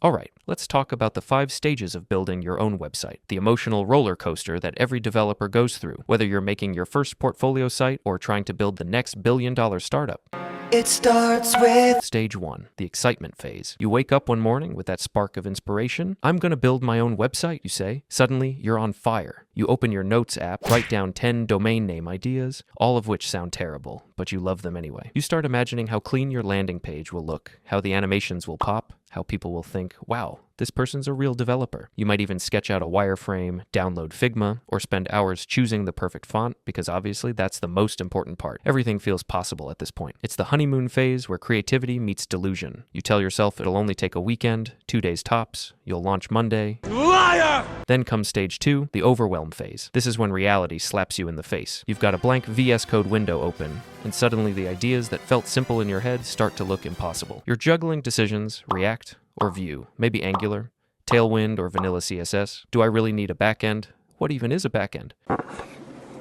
Alright, let's talk about the 5 stages of building your own website, the emotional roller coaster that every developer goes through, whether you're making your first portfolio site or trying to build the next billion-dollar startup. It starts with Stage 1, the excitement phase. You wake up one morning with that spark of inspiration. I'm going to build my own website, you say. Suddenly, you're on fire. You open your Notes app, write down 10 domain name ideas, all of which sound terrible, but you love them anyway. You start imagining how clean your landing page will look, how the animations will pop, how people will think, wow, this person's a real developer. You might even sketch out a wireframe, download Figma, or spend hours choosing the perfect font, because obviously that's the most important part. Everything feels possible at this point. It's the honeymoon phase where creativity meets delusion. You tell yourself it'll only take a weekend, 2 days tops, you'll launch Monday. liar! Then comes stage 2, the overwhelm phase. This is when reality slaps you in the face. You've got a blank VS Code window open, and suddenly the ideas that felt simple in your head start to look impossible. You're juggling decisions, React or Vue, maybe Angular, Tailwind or vanilla CSS. Do I really need a backend? What even is a backend?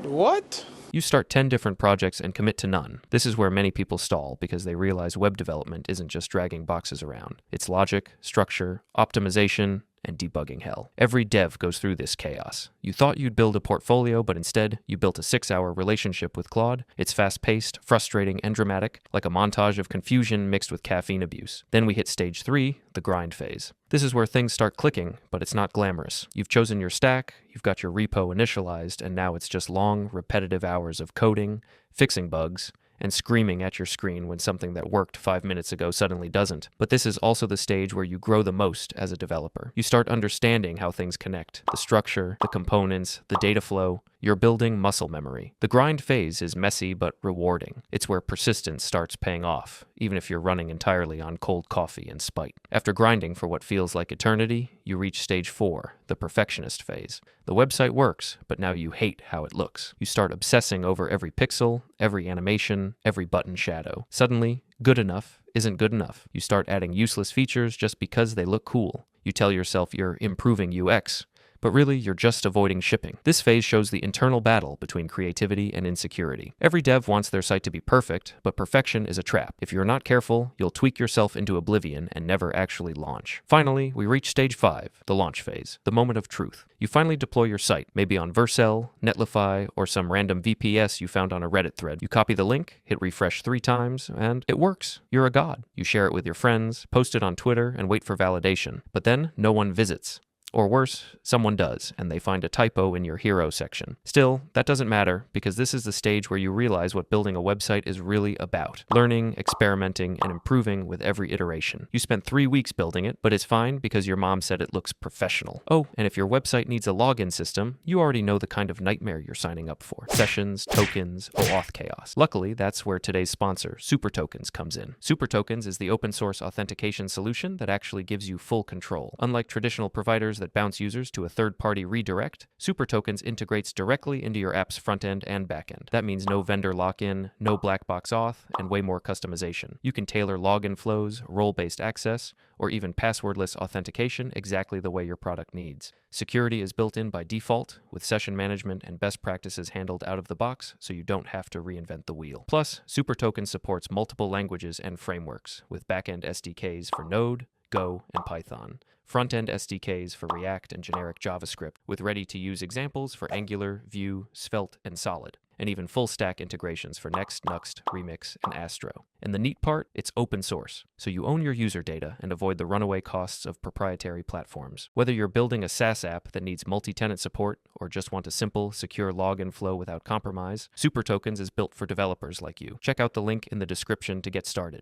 What? You start 10 different projects and commit to none. This is where many people stall because they realize web development isn't just dragging boxes around. It's logic, structure, optimization, and debugging hell. Every dev goes through this chaos. You thought you'd build a portfolio, but instead, you built a 6-hour relationship with Claude. It's fast-paced, frustrating, and dramatic, like a montage of confusion mixed with caffeine abuse. Then we hit stage 3, the grind phase. This is where things start clicking, but it's not glamorous. You've chosen your stack, you've got your repo initialized, and now it's just long, repetitive hours of coding, fixing bugs, and screaming at your screen when something that worked 5 minutes ago suddenly doesn't. But this is also the stage where you grow the most as a developer. You start understanding how things connect, the structure, the components, the data flow. You're building muscle memory. The grind phase is messy but rewarding. It's where persistence starts paying off, even if you're running entirely on cold coffee and spite. After grinding for what feels like eternity, you reach stage 4, the perfectionist phase. The website works, but now you hate how it looks. You start obsessing over every pixel, every animation, every button shadow. Suddenly, good enough isn't good enough. You start adding useless features just because they look cool. You tell yourself you're improving UX, but really you're just avoiding shipping. This phase shows the internal battle between creativity and insecurity. Every dev wants their site to be perfect, but perfection is a trap. If you're not careful, you'll tweak yourself into oblivion and never actually launch. Finally, we reach stage 5, the launch phase, the moment of truth. You finally deploy your site, maybe on Vercel, Netlify, or some random VPS you found on a Reddit thread. You copy the link, hit refresh 3 times, and it works. You're a god. You share it with your friends, post it on Twitter, and wait for validation. But then, no one visits. Or worse, someone does, and they find a typo in your hero section. Still, that doesn't matter, because this is the stage where you realize what building a website is really about. Learning, experimenting, and improving with every iteration. You spent 3 weeks building it, but it's fine because your mom said it looks professional. Oh, and if your website needs a login system, you already know the kind of nightmare you're signing up for. Sessions, tokens, OAuth chaos. Luckily, that's where today's sponsor, SuperTokens, comes in. SuperTokens is the open source authentication solution that actually gives you full control. Unlike traditional providers that bounce users to a third-party redirect, SuperTokens integrates directly into your app's front-end and back-end. That means no vendor lock-in, no black box auth, and way more customization. You can tailor login flows, role-based access, or even passwordless authentication exactly the way your product needs. Security is built in by default, with session management and best practices handled out of the box, so you don't have to reinvent the wheel. Plus, SuperTokens supports multiple languages and frameworks, with back-end SDKs for Node, Go, and Python. Front-end SDKs for React and generic JavaScript, with ready-to-use examples for Angular, Vue, Svelte, and Solid, and even full-stack integrations for Next, Nuxt, Remix, and Astro. And the neat part, it's open source, so you own your user data and avoid the runaway costs of proprietary platforms. Whether you're building a SaaS app that needs multi-tenant support or just want a simple, secure login flow without compromise, SuperTokens is built for developers like you. Check out the link in the description to get started.